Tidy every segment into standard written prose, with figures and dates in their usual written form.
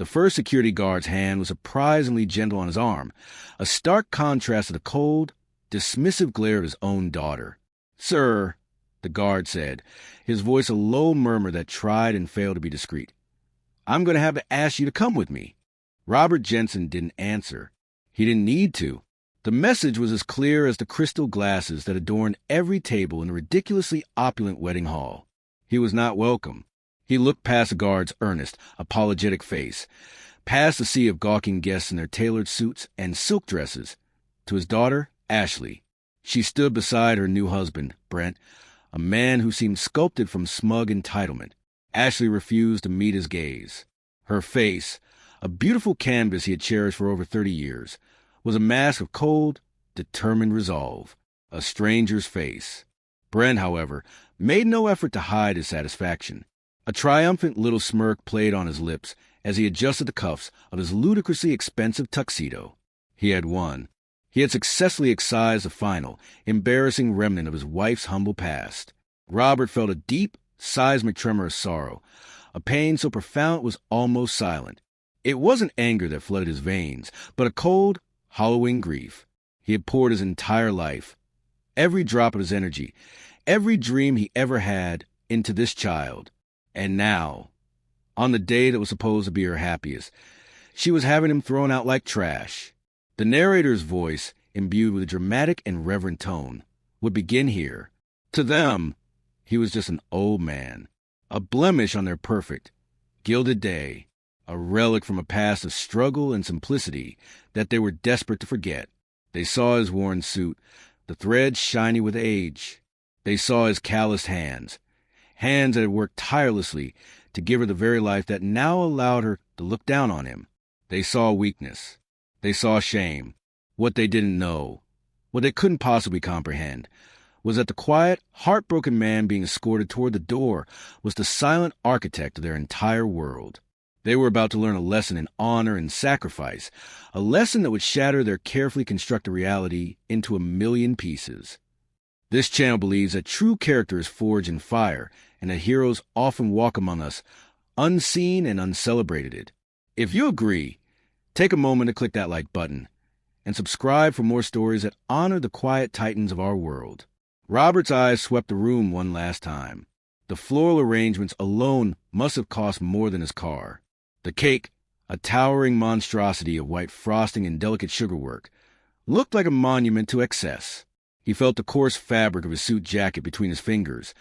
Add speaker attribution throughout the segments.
Speaker 1: The first security guard's hand was surprisingly gentle on his arm, a stark contrast to the cold, dismissive glare of his own daughter. "Sir," the guard said, his voice a low murmur that tried and failed to be discreet, "I'm going to have to ask you to come with me." Robert Jensen didn't answer. He didn't need to. The message was as clear as the crystal glasses that adorned every table in the ridiculously opulent wedding hall. He was not welcome. He looked past the guard's earnest, apologetic face, past the sea of gawking guests in their tailored suits and silk dresses, to his daughter, Ashley. She stood beside her new husband, Brent, a man who seemed sculpted from smug entitlement. Ashley refused to meet his gaze. Her face, a beautiful canvas he had cherished for over 30 years, was a mask of cold, determined resolve, a stranger's face. Brent, however, made no effort to hide his satisfaction. A triumphant little smirk played on his lips as he adjusted the cuffs of his ludicrously expensive tuxedo. He had won. He had successfully excised the final, embarrassing remnant of his wife's humble past. Robert felt a deep, seismic tremor of sorrow, a pain so profound it was almost silent. It wasn't anger that flooded his veins, but a cold, hollowing grief. He had poured his entire life, every drop of his energy, every dream he ever had, into this child. And now, on the day that was supposed to be her happiest, she was having him thrown out like trash. The narrator's voice, imbued with a dramatic and reverent tone, would begin here. To them, he was just an old man, a blemish on their perfect, gilded day, a relic from a past of struggle and simplicity that they were desperate to forget. They saw his worn suit, the threads shiny with age. They saw his calloused hands that had worked tirelessly to give her the very life that now allowed her to look down on him. They saw weakness. They saw shame. What they didn't know, what they couldn't possibly comprehend, was that the quiet, heartbroken man being escorted toward the door was the silent architect of their entire world. They were about to learn a lesson in honor and sacrifice, a lesson that would shatter their carefully constructed reality into a million pieces. This channel believes that true character is forged in fire and that heroes often walk among us, unseen and uncelebrated. If you agree, take a moment to click that like button and subscribe for more stories that honor the quiet titans of our world. Robert's eyes swept the room one last time. The floral arrangements alone must have cost more than his car. The cake, a towering monstrosity of white frosting and delicate sugarwork, looked like a monument to excess. He felt the coarse fabric of his suit jacket between his fingers,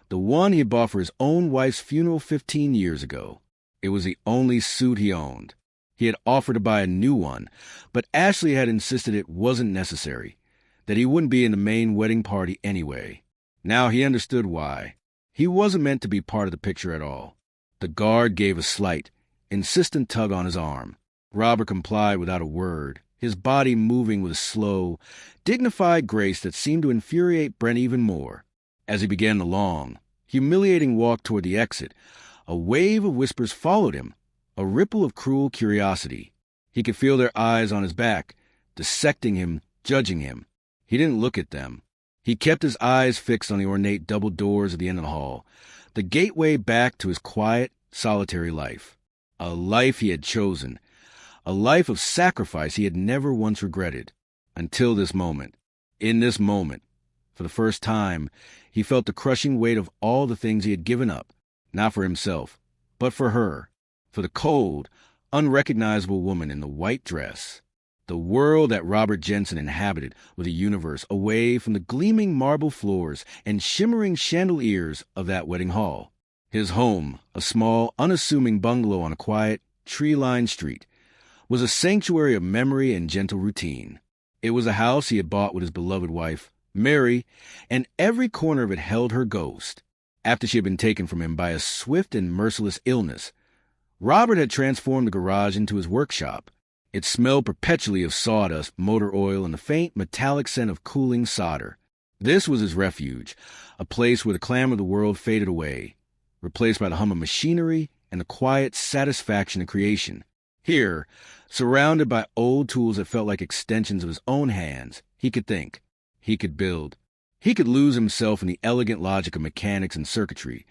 Speaker 1: the one he had bought for his own wife's funeral 15 years ago. It was the only suit he owned. He had offered to buy a new one, but Ashley had insisted it wasn't necessary, that he wouldn't be in the main wedding party anyway. Now he understood why. He wasn't meant to be part of the picture at all. The guard gave a slight, insistent tug on his arm. Robert complied without a word, his body moving with a slow, dignified grace that seemed to infuriate Brent even more. As he began the long, humiliating walk toward the exit, a wave of whispers followed him, a ripple of cruel curiosity. He could feel their eyes on his back, dissecting him, judging him. He didn't look at them. He kept his eyes fixed on the ornate double doors at the end of the hall, the gateway back to his quiet, solitary life. A life he had chosen, a life of sacrifice he had never once regretted, until this moment. In this moment, for the first time, he felt the crushing weight of all the things he had given up, not for himself, but for her, for the cold, unrecognizable woman in the white dress. The world that Robert Jensen inhabited was a universe away from the gleaming marble floors and shimmering chandeliers of that wedding hall. His home, a small, unassuming bungalow on a quiet, tree-lined street, was a sanctuary of memory and gentle routine. It was a house he had bought with his beloved wife, Mary, and every corner of it held her ghost. After she had been taken from him by a swift and merciless illness, Robert had transformed the garage into his workshop. It smelled perpetually of sawdust, motor oil, and the faint, metallic scent of cooling solder. This was his refuge, a place where the clamor of the world faded away, replaced by the hum of machinery and the quiet satisfaction of creation. Here, surrounded by old tools that felt like extensions of his own hands, he could think. He could build. He could lose himself in the elegant logic of mechanics and circuitry,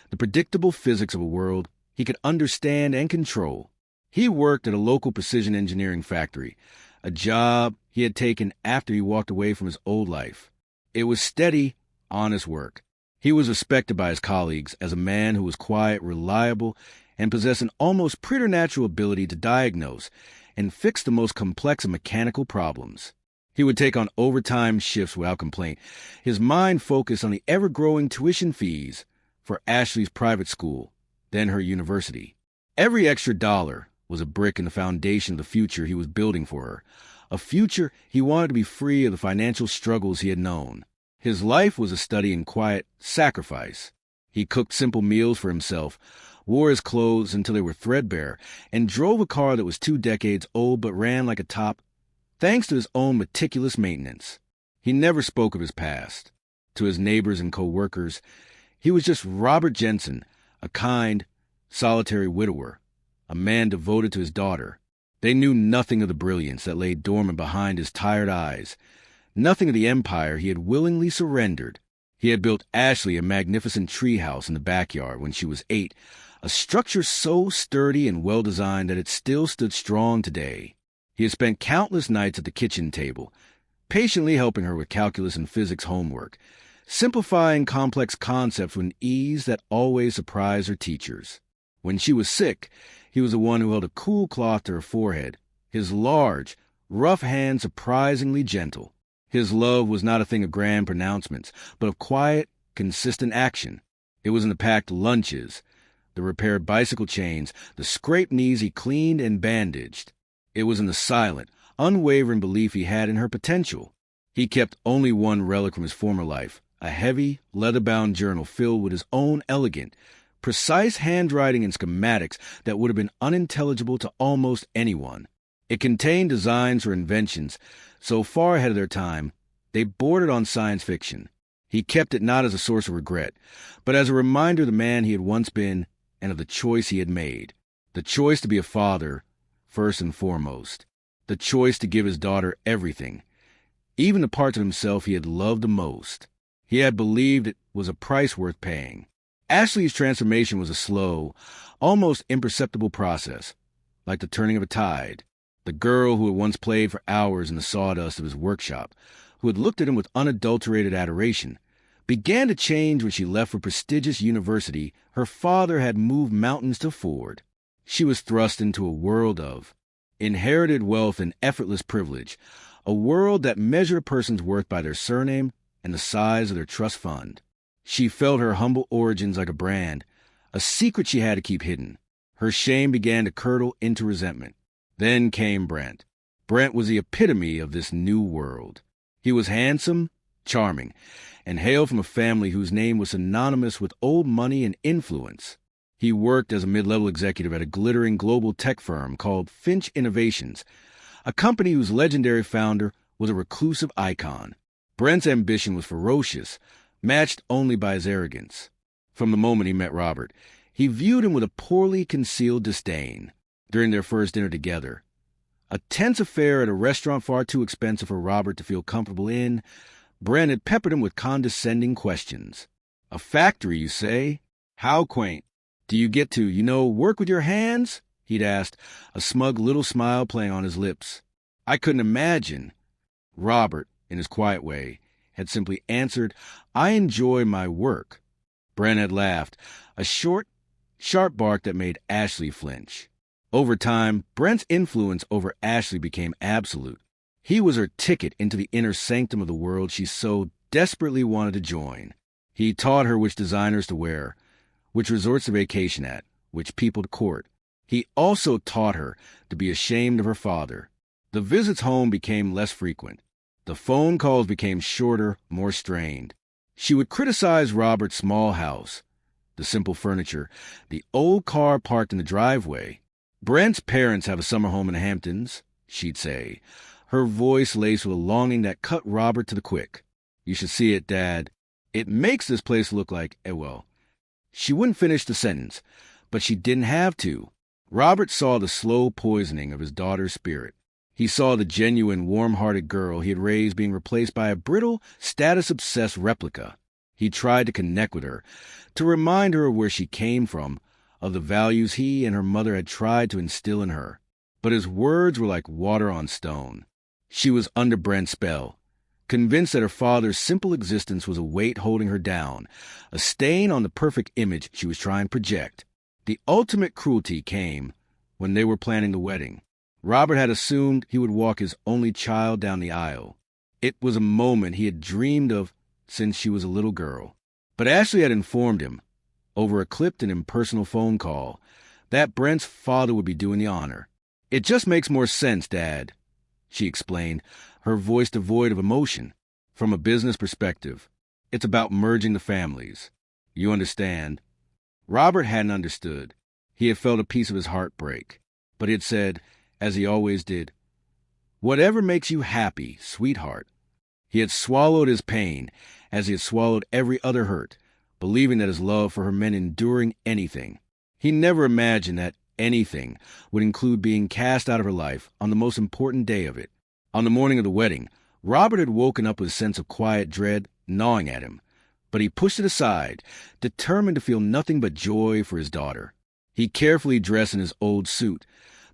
Speaker 1: the predictable physics of a world he could understand and control. He worked at a local precision engineering factory, a job he had taken after he walked away from his old life. It was steady, honest work. He was respected by his colleagues as a man who was quiet, reliable, and possessed an almost preternatural ability to diagnose and fix the most complex of mechanical problems. He would take on overtime shifts without complaint, his mind focused on the ever-growing tuition fees for Ashley's private school, then her university. Every extra dollar was a brick in the foundation of the future he was building for her, a future he wanted to be free of the financial struggles he had known. His life was a study in quiet sacrifice. He cooked simple meals for himself, wore his clothes until they were threadbare, and drove a car that was 2 decades old but ran like a top, thanks to his own meticulous maintenance. He never spoke of his past. To his neighbors and co-workers, he was just Robert Jensen, a kind, solitary widower, a man devoted to his daughter. They knew nothing of the brilliance that lay dormant behind his tired eyes, nothing of the empire he had willingly surrendered. He had built Ashley a magnificent treehouse in the backyard when she was 8, a structure so sturdy and well-designed that it still stood strong today. He had spent countless nights at the kitchen table, patiently helping her with calculus and physics homework, simplifying complex concepts with an ease that always surprised her teachers. When she was sick, he was the one who held a cool cloth to her forehead, his large, rough hand surprisingly gentle. His love was not a thing of grand pronouncements, but of quiet, consistent action. It was in the packed lunches, the repaired bicycle chains, the scraped knees he cleaned and bandaged. It was in the silent, unwavering belief he had in her potential. He kept only one relic from his former life, a heavy, leather-bound journal filled with his own elegant, precise handwriting and schematics that would have been unintelligible to almost anyone. It contained designs for inventions so far ahead of their time, they bordered on science fiction. He kept it not as a source of regret, but as a reminder of the man he had once been and of the choice he had made. The choice to be a father, first and foremost. The choice to give his daughter everything, even the parts of himself he had loved the most. He had believed it was a price worth paying. Ashley's transformation was a slow, almost imperceptible process, like the turning of a tide. The girl who had once played for hours in the sawdust of his workshop, who had looked at him with unadulterated adoration, began to change when she left for prestigious university her father had moved mountains to ford. She was thrust into a world of inherited wealth and effortless privilege, a world that measured a person's worth by their surname and the size of their trust fund. She felt her humble origins like a brand, a secret she had to keep hidden. Her shame began to curdle into resentment. Then came Brent. Brent was the epitome of this new world. He was handsome, charming, and hailed from a family whose name was synonymous with old money and influence. He worked as a mid-level executive at a glittering global tech firm called Finch Innovations, a company whose legendary founder was a reclusive icon. Brent's ambition was ferocious, matched only by his arrogance. From the moment he met Robert, he viewed him with a poorly concealed disdain. During their first dinner together, a tense affair at a restaurant far too expensive for Robert to feel comfortable in, Brent had peppered him with condescending questions. "A factory, you say? How quaint. Do you get to, work with your hands?" he'd asked, a smug little smile playing on his lips. "I couldn't imagine." Robert, in his quiet way, had simply answered, "I enjoy my work." Brent had laughed, a short, sharp bark that made Ashley flinch. Over time, Brent's influence over Ashley became absolute. He was her ticket into the inner sanctum of the world she so desperately wanted to join. He taught her which designers to wear, which resorts to vacation at, which people to court. He also taught her to be ashamed of her father. The visits home became less frequent. The phone calls became shorter, more strained. She would criticize Robert's small house, the simple furniture, the old car parked in the driveway. "Brent's parents have a summer home in the Hamptons," she'd say, her voice laced with a longing that cut Robert to the quick. "You should see it, Dad. It makes this place look like, well." She wouldn't finish the sentence, but she didn't have to. Robert saw the slow poisoning of his daughter's spirit. He saw the genuine, warm-hearted girl he had raised being replaced by a brittle, status-obsessed replica. He tried to connect with her, to remind her of where she came from, of the values he and her mother had tried to instill in her. But his words were like water on stone. She was under Brent's spell, convinced that her father's simple existence was a weight holding her down, a stain on the perfect image she was trying to project. The ultimate cruelty came when they were planning the wedding. Robert had assumed he would walk his only child down the aisle. It was a moment he had dreamed of since she was a little girl. But Ashley had informed him, over a clipped and impersonal phone call, that Brent's father would be doing the honor. "It just makes more sense, Dad," she explained, her voice devoid of emotion. "From a business perspective, it's about merging the families. You understand?" Robert hadn't understood. He had felt a piece of his heart break. But he had said, as he always did, "Whatever makes you happy, sweetheart." He had swallowed his pain, as he had swallowed every other hurt, believing that his love for her meant enduring anything. He never imagined that anything would include being cast out of her life on the most important day of it. On the morning of the wedding, Robert had woken up with a sense of quiet dread gnawing at him, but he pushed it aside, determined to feel nothing but joy for his daughter. He carefully dressed in his old suit,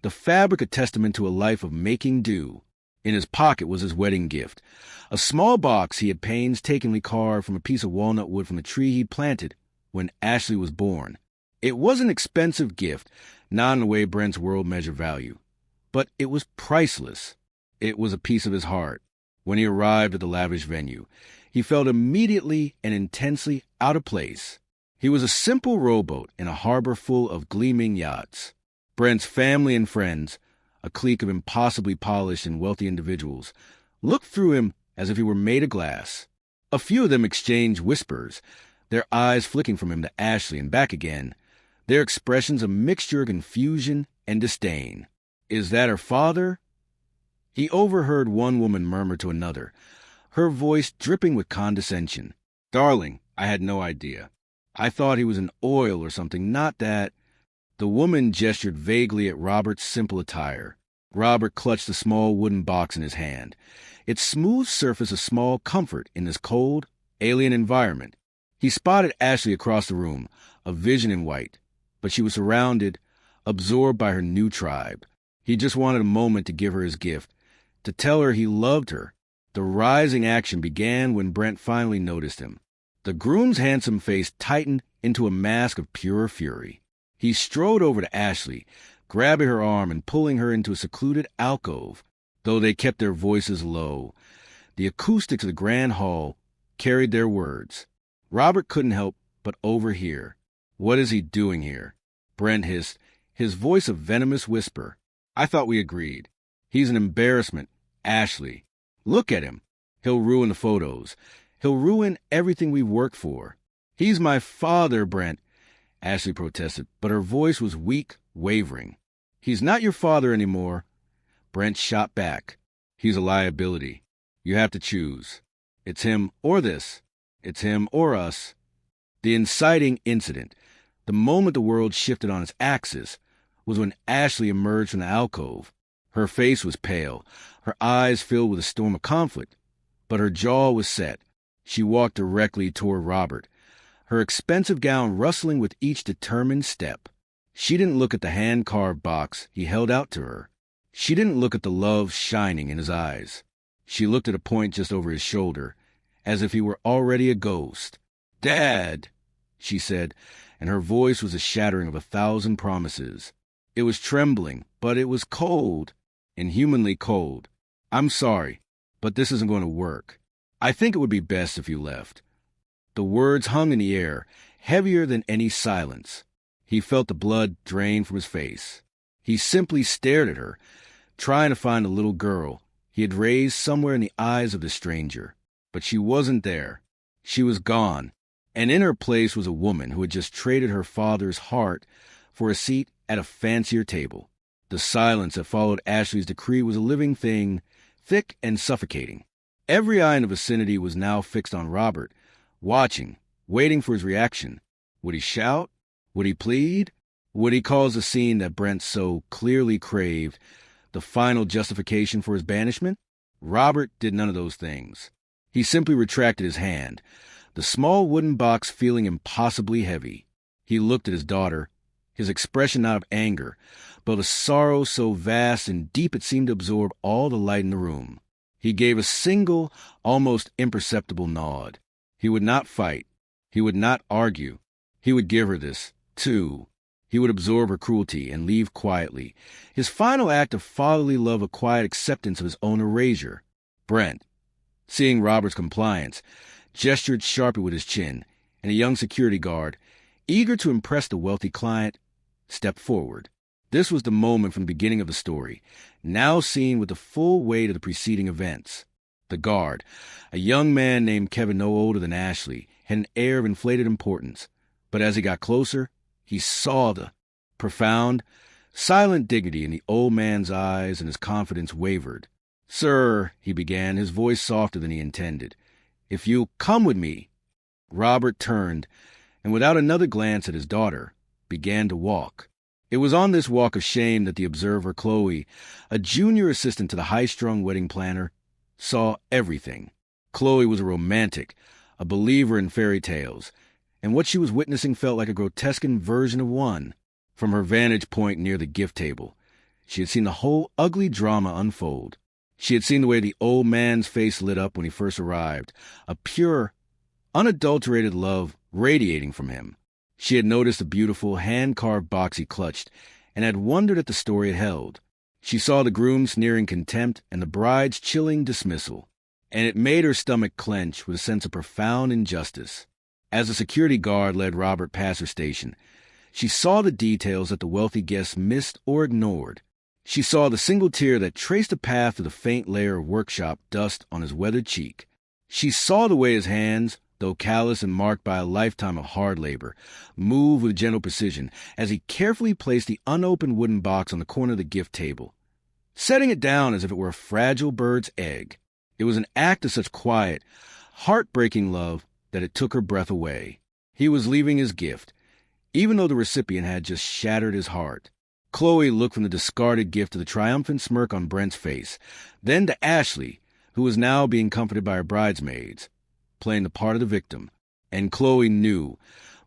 Speaker 1: the fabric a testament to a life of making do. In his pocket was his wedding gift, a small box he had painstakingly carved from a piece of walnut wood from the tree he'd planted when Ashley was born. It was an expensive gift, not in the way Brent's world measured value, but it was priceless. It was a piece of his heart. When he arrived at the lavish venue, he felt immediately and intensely out of place. He was a simple rowboat in a harbor full of gleaming yachts. Brent's family and friends, a clique of impossibly polished and wealthy individuals, looked through him as if he were made of glass. A few of them exchanged whispers, their eyes flicking from him to Ashley and back again, their expressions a mixture of confusion and disdain. "Is that her father?" He overheard one woman murmur to another, her voice dripping with condescension. "Darling, I had no idea. I thought he was in oil or something, not that." The woman gestured vaguely at Robert's simple attire. Robert clutched the small wooden box in his hand, its smooth surface a small comfort in this cold, alien environment. He spotted Ashley across the room, a vision in white, but she was surrounded, absorbed by her new tribe. He just wanted a moment to give her his gift, to tell her he loved her. The rising action began when Brent finally noticed him. The groom's handsome face tightened into a mask of pure fury. He strode over to Ashley, grabbing her arm and pulling her into a secluded alcove, though they kept their voices low. The acoustics of the grand hall carried their words. Robert couldn't help but overhear. "What is he doing here?" Brent hissed, his voice a venomous whisper. "I thought we agreed. He's an embarrassment, Ashley. Look at him. He'll ruin the photos. He'll ruin everything we've worked for." "He's my father, Brent," Ashley protested, but her voice was weak, wavering. "He's not your father anymore." Brent shot back. "He's a liability. You have to choose. It's him or this. It's him or us." The inciting incident, the moment the world shifted on its axis, was when Ashley emerged from the alcove. Her face was pale, her eyes filled with a storm of conflict, but her jaw was set. She walked directly toward Robert, her expensive gown rustling with each determined step. She didn't look at the hand-carved box he held out to her. She didn't look at the love shining in his eyes. She looked at a point just over his shoulder, as if he were already a ghost. "Dad," she said, and her voice was a shattering of 1,000 promises. It was trembling, but it was cold, inhumanly cold. "I'm sorry, but this isn't going to work. I think it would be best if you left." The words hung in the air, heavier than any silence. He felt the blood drain from his face. He simply stared at her, trying to find the little girl he had raised somewhere in the eyes of the stranger. But she wasn't there. She was gone, and in her place was a woman who had just traded her father's heart for a seat at a fancier table. The silence that followed Ashley's decree was a living thing, thick and suffocating. Every eye in the vicinity was now fixed on Robert, watching, waiting for his reaction. Would he shout? Would he plead? Would he cause the scene that Brent so clearly craved the final justification for his banishment? Robert did none of those things. He simply retracted his hand, the small wooden box feeling impossibly heavy. He looked at his daughter, his expression not of anger, but a sorrow so vast and deep it seemed to absorb all the light in the room. He gave a single, almost imperceptible nod. He would not fight. He would not argue. He would give her this, too. He would absorb her cruelty and leave quietly. His final act of fatherly love, a quiet acceptance of his own erasure. Brent, seeing Robert's compliance, gestured sharply with his chin, and a young security guard, eager to impress the wealthy client, stepped forward. This was the moment from the beginning of the story, now seen with the full weight of the preceding events. The guard, a young man named Kevin no older than Ashley, had an air of inflated importance, but as he got closer, he saw the profound, silent dignity in the old man's eyes, and his confidence wavered. "Sir," he began, his voice softer than he intended, "if you'll come with me." Robert turned, and without another glance at his daughter, began to walk. It was on this walk of shame that the observer, Chloe, a junior assistant to the high-strung wedding planner, saw everything. Chloe was a romantic, a believer in fairy tales, and what she was witnessing felt like a grotesque version of one. From her vantage point near the gift table, she had seen the whole ugly drama unfold. She had seen the way the old man's face lit up when he first arrived, a pure, unadulterated love radiating from him. She had noticed the beautiful, hand-carved box he clutched, and had wondered at the story it held. She saw the groom's sneering contempt and the bride's chilling dismissal, and it made her stomach clench with a sense of profound injustice. As the security guard led Robert past her station, she saw the details that the wealthy guests missed or ignored. She saw the single tear that traced a path to the faint layer of workshop dust on his weathered cheek. She saw the way his hands, though callous and marked by a lifetime of hard labor, moved with gentle precision as he carefully placed the unopened wooden box on the corner of the gift table, setting it down as if it were a fragile bird's egg. It was an act of such quiet, heartbreaking love that it took her breath away. He was leaving his gift, even though the recipient had just shattered his heart. Chloe looked from the discarded gift to the triumphant smirk on Brent's face, then to Ashley, who was now being comforted by her bridesmaids, playing the part of the victim. And Chloe knew,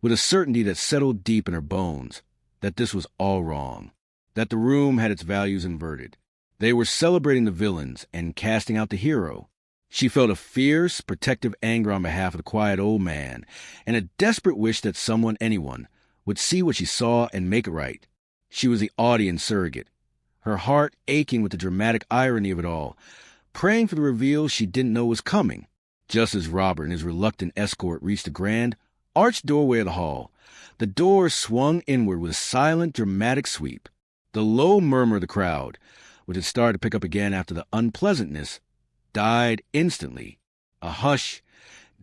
Speaker 1: with a certainty that settled deep in her bones, that this was all wrong, that the room had its values inverted. They were celebrating the villains and casting out the hero. She felt a fierce, protective anger on behalf of the quiet old man, and a desperate wish that someone, anyone, would see what she saw and make it right. She was the audience surrogate, her heart aching with the dramatic irony of it all, praying for the reveal she didn't know was coming. Just as Robert and his reluctant escort reached the grand, arched doorway of the hall, the door swung inward with a silent, dramatic sweep. The low murmur of the crowd, which had started to pick up again after the unpleasantness, died instantly. A hush,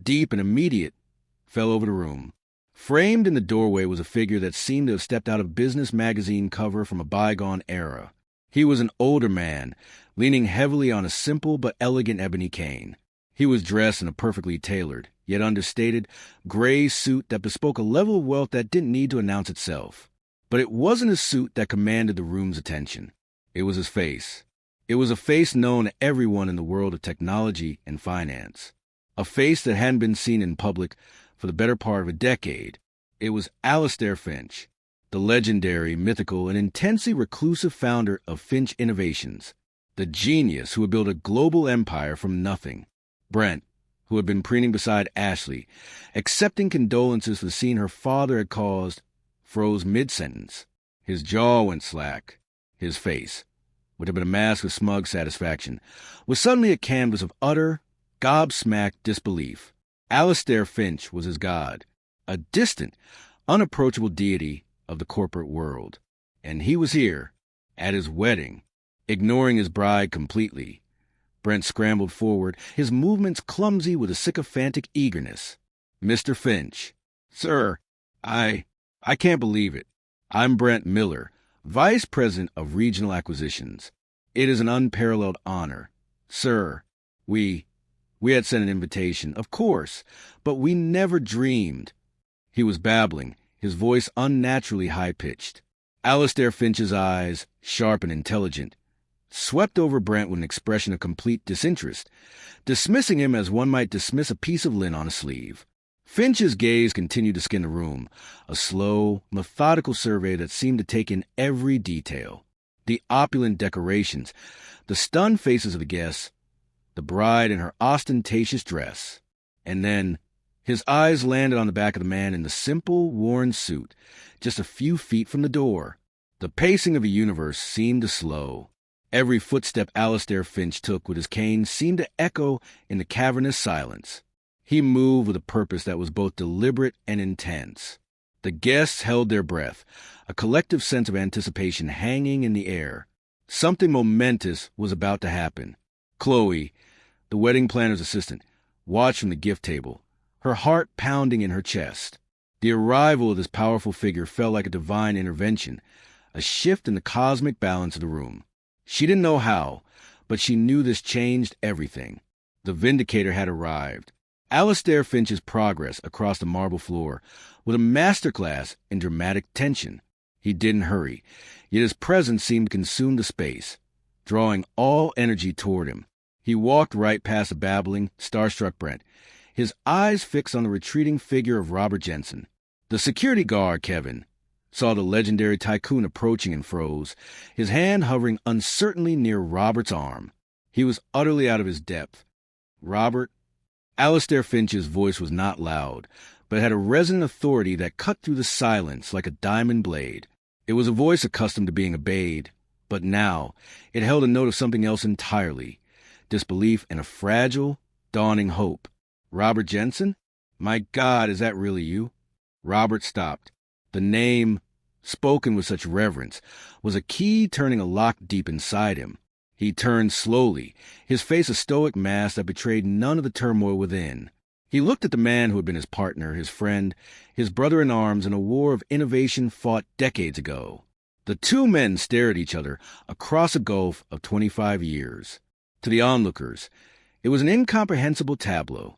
Speaker 1: deep and immediate, fell over the room. Framed in the doorway was a figure that seemed to have stepped out of a business magazine cover from a bygone era. He was an older man, leaning heavily on a simple but elegant ebony cane. He was dressed in a perfectly tailored, yet understated, gray suit that bespoke a level of wealth that didn't need to announce itself. But it wasn't a suit that commanded the room's attention. It was his face. It was a face known to everyone in the world of technology and finance. A face that hadn't been seen in public for the better part of a decade. It was Alastair Finch, the legendary, mythical, and intensely reclusive founder of Finch Innovations, the genius who had built a global empire from nothing. Brent, who had been preening beside Ashley, accepting condolences for the scene her father had caused, froze mid-sentence. His jaw went slack. His face, which had been a mask of smug satisfaction, was suddenly a canvas of utter, gobsmacked disbelief. Alastair Finch was his god, a distant, unapproachable deity of the corporate world. And he was here, at his wedding, ignoring his bride completely. Brent scrambled forward, his movements clumsy with a sycophantic eagerness. "Mr. Finch." "Sir, I can't believe it. I'm Brent Miller, Vice President of Regional Acquisitions. It is an unparalleled honor. Sir, we had sent an invitation, of course, but we never dreamed." He was babbling, his voice unnaturally high-pitched. Alastair Finch's eyes, sharp and intelligent, swept over Brent with an expression of complete disinterest, dismissing him as one might dismiss a piece of lint on a sleeve. Finch's gaze continued to scan the room, a slow, methodical survey that seemed to take in every detail. The opulent decorations, the stunned faces of the guests, the bride in her ostentatious dress. And then his eyes landed on the back of the man in the simple, worn suit, just a few feet from the door. The pacing of the universe seemed to slow. Every footstep Alistair Finch took with his cane seemed to echo in the cavernous silence. He moved with a purpose that was both deliberate and intense. The guests held their breath, a collective sense of anticipation hanging in the air. Something momentous was about to happen. Chloe, the wedding planner's assistant, watched from the gift table, her heart pounding in her chest. The arrival of this powerful figure felt like a divine intervention, a shift in the cosmic balance of the room. She didn't know how, but she knew this changed everything. The Vindicator had arrived. Alistair Finch's progress across the marble floor was a masterclass in dramatic tension. He didn't hurry, yet his presence seemed to consume the space, drawing all energy toward him. He walked right past the babbling, starstruck Brent, his eyes fixed on the retreating figure of Robert Jensen. The security guard, Kevin, saw the legendary tycoon approaching and froze, his hand hovering uncertainly near Robert's arm. He was utterly out of his depth. Robert? Alistair Finch's voice was not loud, but had a resonant authority that cut through the silence like a diamond blade. It was a voice accustomed to being obeyed, but now it held a note of something else entirely, disbelief and a fragile, dawning hope. Robert Jensen? My God, is that really you? Robert stopped. The name, spoken with such reverence, was a key turning a lock deep inside him. He turned slowly, his face a stoic mask that betrayed none of the turmoil within. He looked at the man who had been his partner, his friend, his brother-in-arms in a war of innovation fought decades ago. The two men stared at each other across a gulf of 25 years. To the onlookers, it was an incomprehensible tableau.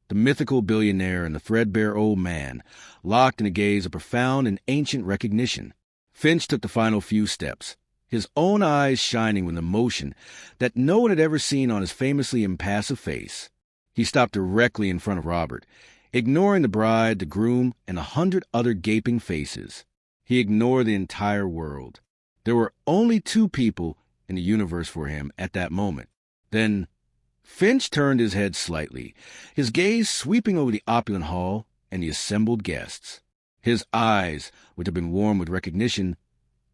Speaker 1: The mythical billionaire and the threadbare old man, locked in a gaze of profound and ancient recognition. Finch took the final few steps, his own eyes shining with emotion that no one had ever seen on his famously impassive face. He stopped directly in front of Robert, ignoring the bride, the groom, and 100 other gaping faces. He ignored the entire world. There were only two people in the universe for him at that moment. Then Finch turned his head slightly, his gaze sweeping over the opulent hall and the assembled guests. His eyes, which had been warm with recognition,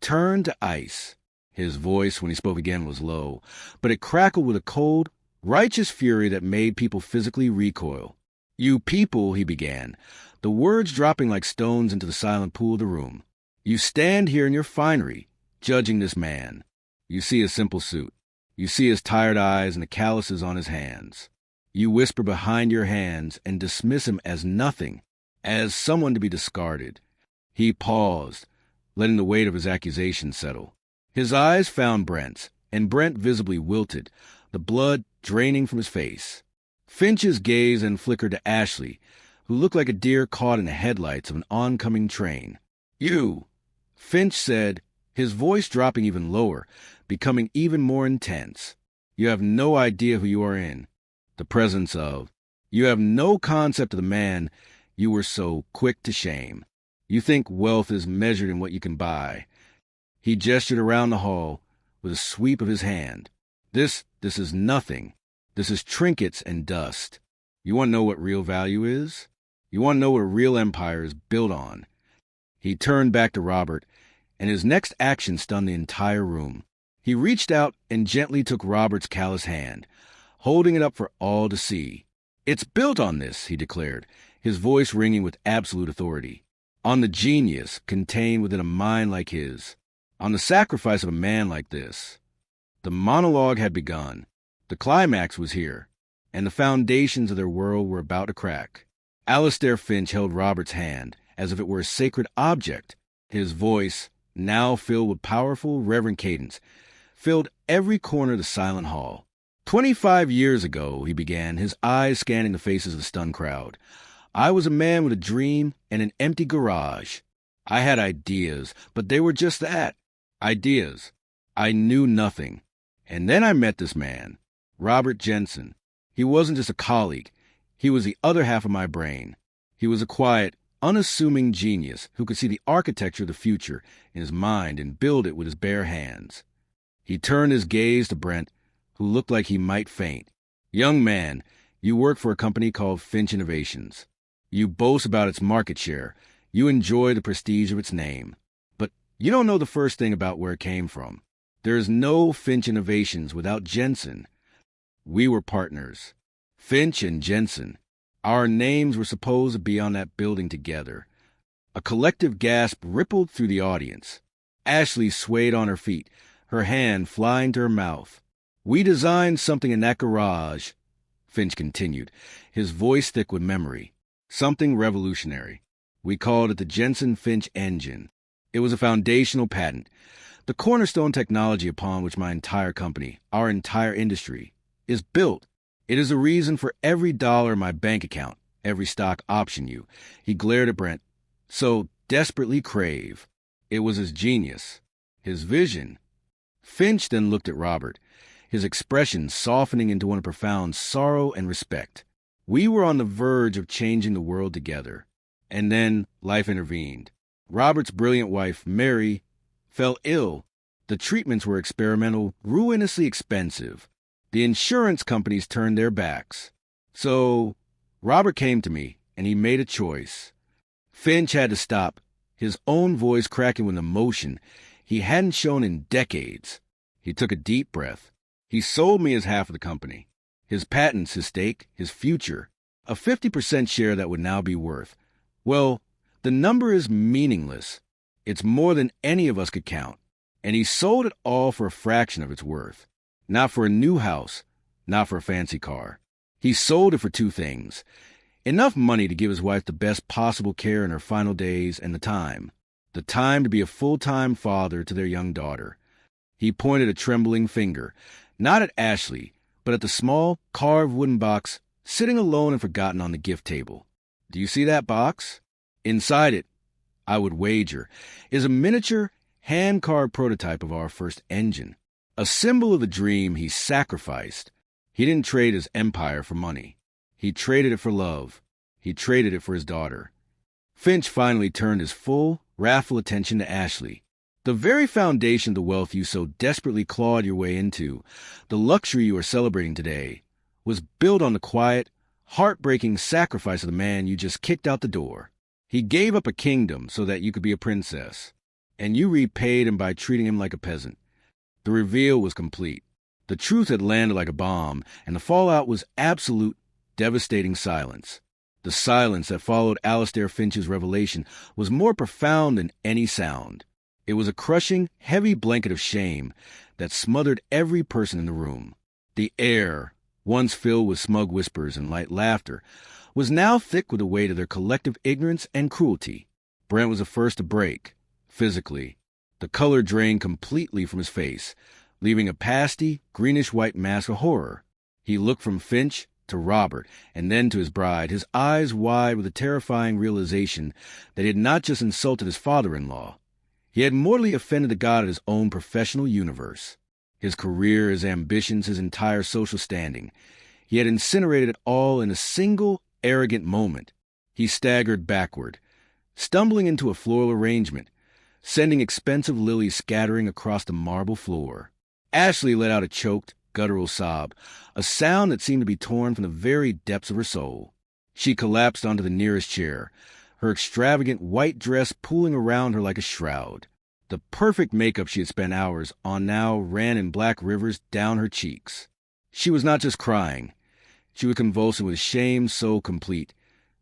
Speaker 1: turned to ice. His voice, when he spoke again, was low, but it crackled with a cold, righteous fury that made people physically recoil. "You people," he began, the words dropping like stones into the silent pool of the room. "You stand here in your finery, judging this man. You see his simple suit. You see his tired eyes and the calluses on his hands. You whisper behind your hands and dismiss him as nothing, as someone to be discarded." He paused, letting the weight of his accusation settle. His eyes found Brent's, and Brent visibly wilted, the blood draining from his face. Finch's gaze then flickered to Ashley, who looked like a deer caught in the headlights of an oncoming train. "You," Finch said, his voice dropping even lower, becoming even more intense. "You have no idea who you are in, the presence of. You have no concept of the man you were so quick to shame. You think wealth is measured in what you can buy." He gestured around the hall with a sweep of his hand. This is nothing. This is trinkets and dust. You want to know what real value is? You want to know what a real empire is built on?" He turned back to Robert, and his next action stunned the entire room. He reached out and gently took Robert's callous hand, holding it up for all to see. "It's built on this," he declared, his voice ringing with absolute authority. "On the genius contained within a mind like his. On the sacrifice of a man like this." The monologue had begun. The climax was here, and the foundations of their world were about to crack. Alistair Finch held Robert's hand as if it were a sacred object. His voice, now filled with powerful, reverent cadence, filled every corner of the silent hall. 25 years ago," he began, his eyes scanning the faces of the stunned crowd, "I was a man with a dream and an empty garage. I had ideas, but they were just that. Ideas. I knew nothing. And then I met this man, Robert Jensen. He wasn't just a colleague. He was the other half of my brain. He was a quiet, unassuming genius who could see the architecture of the future in his mind and build it with his bare hands. He turned his gaze to Brent, who looked like he might faint. "Young man, you work for a company called Finch Innovations. You boast about its market share. You enjoy the prestige of its name. But you don't know the first thing about where it came from. There is no Finch Innovations without Jensen. We were partners. Finch and Jensen. Our names were supposed to be on that building together." A collective gasp rippled through the audience. Ashley swayed on her feet, her hand flying to her mouth. "We designed something in that garage," Finch continued, his voice thick with memory. "Something revolutionary. We called it the Jensen-Finch engine. It was a foundational patent, the cornerstone technology upon which my entire company, our entire industry, is built. It is the reason for every dollar in my bank account, every stock option you," he glared at Brent, "so desperately crave." It was his genius, his vision. Finch then looked at Robert, his expression softening into one of profound sorrow and respect. "We were on the verge of changing the world together. And then life intervened. Robert's brilliant wife, Mary, fell ill. The treatments were experimental, ruinously expensive. The insurance companies turned their backs. So Robert came to me, and he made a choice." Finch had to stop, his own voice cracking with emotion he hadn't shown in decades. He took a deep breath. "He sold me his half of the company. His patents, his stake, his future. A 50% share that would now be worth. Well, the number is meaningless. It's more than any of us could count. And he sold it all for a fraction of its worth. Not for a new house, not for a fancy car. He sold it for two things: enough money to give his wife the best possible care in her final days, and the time to be a full-time father to their young daughter." He pointed a trembling finger, not at Ashley, but at the small, carved wooden box sitting alone and forgotten on the gift table. "Do you see that box? Inside it, I would wager, is a miniature, hand-carved prototype of our first engine. A symbol of the dream he sacrificed. He didn't trade his empire for money. He traded it for love. He traded it for his daughter." Finch finally turned his full, wrathful attention to Ashley. "The very foundation of the wealth you so desperately clawed your way into, the luxury you are celebrating today, was built on the quiet, heartbreaking sacrifice of the man you just kicked out the door. He gave up a kingdom so that you could be a princess, and you repaid him by treating him like a peasant." The reveal was complete. The truth had landed like a bomb, and the fallout was absolute, devastating silence. The silence that followed Alistair Finch's revelation was more profound than any sound. It was a crushing, heavy blanket of shame that smothered every person in the room. The air, once filled with smug whispers and light laughter, was now thick with the weight of their collective ignorance and cruelty. Brent was the first to break, physically. The color drained completely from his face, leaving a pasty, greenish-white mask of horror. He looked from Finch to Robert, and then to his bride, his eyes wide with the terrifying realization that he had not just insulted his father-in-law. He had mortally offended the god of his own professional universe. His career, his ambitions, his entire social standing. He had incinerated it all in a single, arrogant moment. He staggered backward, stumbling into a floral arrangement, sending expensive lilies scattering across the marble floor. Ashley let out a choked, guttural sob, a sound that seemed to be torn from the very depths of her soul. She collapsed onto the nearest chair, her extravagant white dress pooling around her like a shroud. The perfect makeup she had spent hours on now ran in black rivers down her cheeks. She was not just crying. She was convulsing with shame so complete,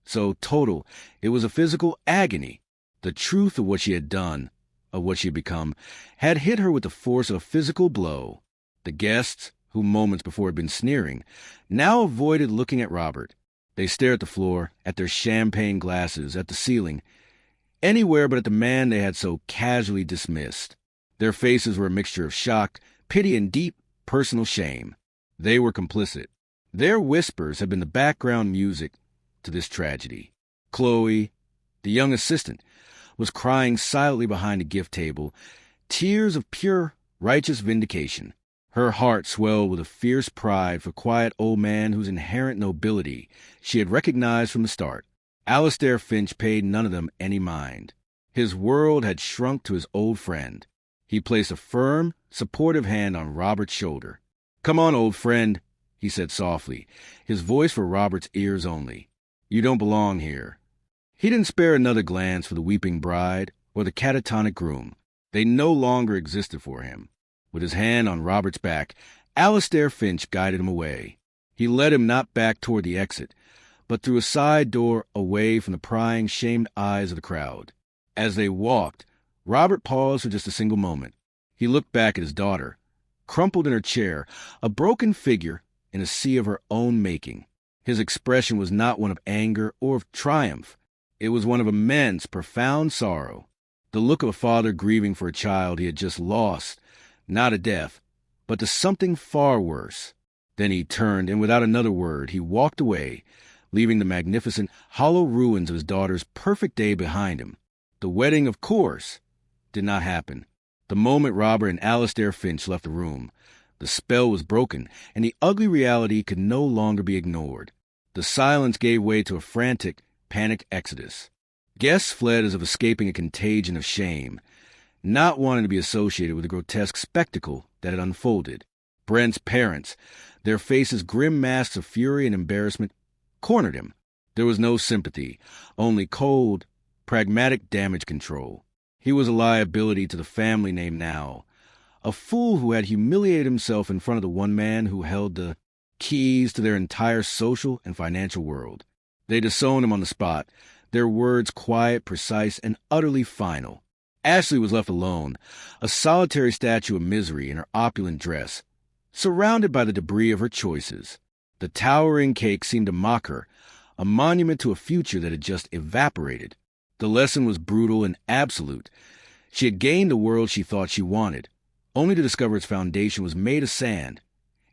Speaker 1: so total, it was a physical agony. The truth of what she had done, of what she had become, had hit her with the force of a physical blow. The guests, who moments before had been sneering, now avoided looking at Robert. They stared at the floor, at their champagne glasses, at the ceiling, anywhere but at the man they had so casually dismissed. Their faces were a mixture of shock, pity, and deep, personal shame. They were complicit. Their whispers had been the background music to this tragedy. Chloe, the young assistant, was crying silently behind the gift table, tears of pure, righteous vindication. Her heart swelled with a fierce pride for quiet old man whose inherent nobility she had recognized from the start. Alistair Finch paid none of them any mind. His world had shrunk to his old friend. He placed a firm, supportive hand on Robert's shoulder. "Come on, old friend," he said softly, his voice for Robert's ears only. "You don't belong here." He didn't spare another glance for the weeping bride or the catatonic groom. They no longer existed for him. With his hand on Robert's back, Alistair Finch guided him away. He led him not back toward the exit, but through a side door away from the prying, shamed eyes of the crowd. As they walked, Robert paused for just a single moment. He looked back at his daughter, crumpled in her chair, a broken figure in a sea of her own making. His expression was not one of anger or of triumph. It was one of immense, profound sorrow. The look of a father grieving for a child he had just lost, not to death, but to something far worse. Then he turned, and without another word, he walked away, leaving the magnificent, hollow ruins of his daughter's perfect day behind him. The wedding, of course, did not happen. The moment Robert and Alistair Finch left the room, the spell was broken, and the ugly reality could no longer be ignored. The silence gave way to a frantic, panicked exodus. Guests fled as if escaping a contagion of shame, not wanting to be associated with the grotesque spectacle that had unfolded. Brent's parents, their faces grim masks of fury and embarrassment, cornered him. There was no sympathy, only cold, pragmatic damage control. He was a liability to the family name now, a fool who had humiliated himself in front of the one man who held the keys to their entire social and financial world. They disowned him on the spot, their words quiet, precise, and utterly final. Ashley was left alone, a solitary statue of misery in her opulent dress, surrounded by the debris of her choices. The towering cake seemed to mock her, a monument to a future that had just evaporated. The lesson was brutal and absolute. She had gained the world she thought she wanted, only to discover its foundation was made of sand,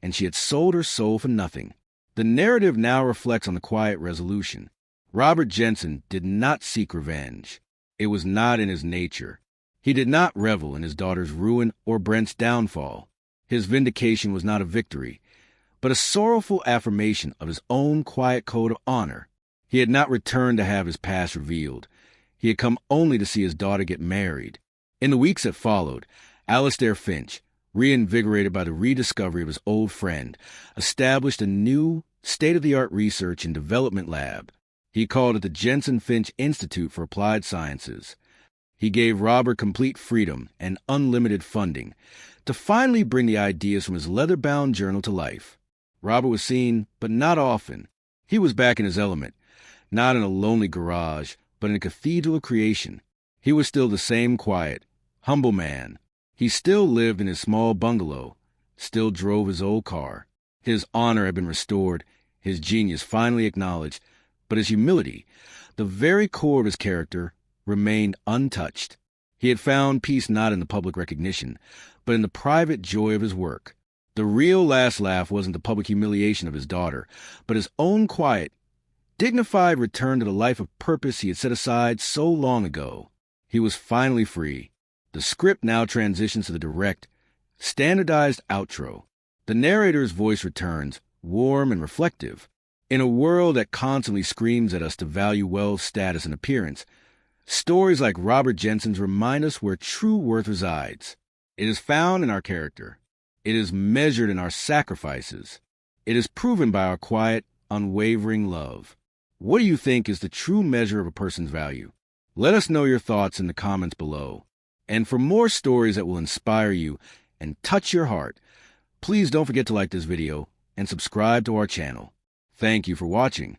Speaker 1: and she had sold her soul for nothing. The narrative now reflects on the quiet resolution. Robert Jensen did not seek revenge. It was not in his nature. He did not revel in his daughter's ruin or Brent's downfall. His vindication was not a victory, but a sorrowful affirmation of his own quiet code of honor. He had not returned to have his past revealed. He had come only to see his daughter get married. In the weeks that followed, Alistair Finch, reinvigorated by the rediscovery of his old friend, established a new, state-of-the-art research and development lab. He called it the Jensen Finch Institute for Applied Sciences. He gave Robert complete freedom and unlimited funding to finally bring the ideas from his leather-bound journal to life. Robert was seen, but not often. He was back in his element, not in a lonely garage, but in a cathedral of creation. He was still the same quiet, humble man. He still lived in his small bungalow, still drove his old car. His honor had been restored, his genius finally acknowledged, but his humility, the very core of his character, remained untouched. He had found peace not in the public recognition, but in the private joy of his work. The real last laugh wasn't the public humiliation of his daughter, but his own quiet, dignified return to the life of purpose he had set aside so long ago. He was finally free. The script now transitions to the direct, standardized outro. The narrator's voice returns, warm and reflective. In a world that constantly screams at us to value wealth, status, and appearance, stories like Robert Jensen's remind us where true worth resides. It is found in our character. It is measured in our sacrifices. It is proven by our quiet, unwavering love. What do you think is the true measure of a person's value? Let us know your thoughts in the comments below. And for more stories that will inspire you and touch your heart, please don't forget to like this video and subscribe to our channel. Thank you for watching.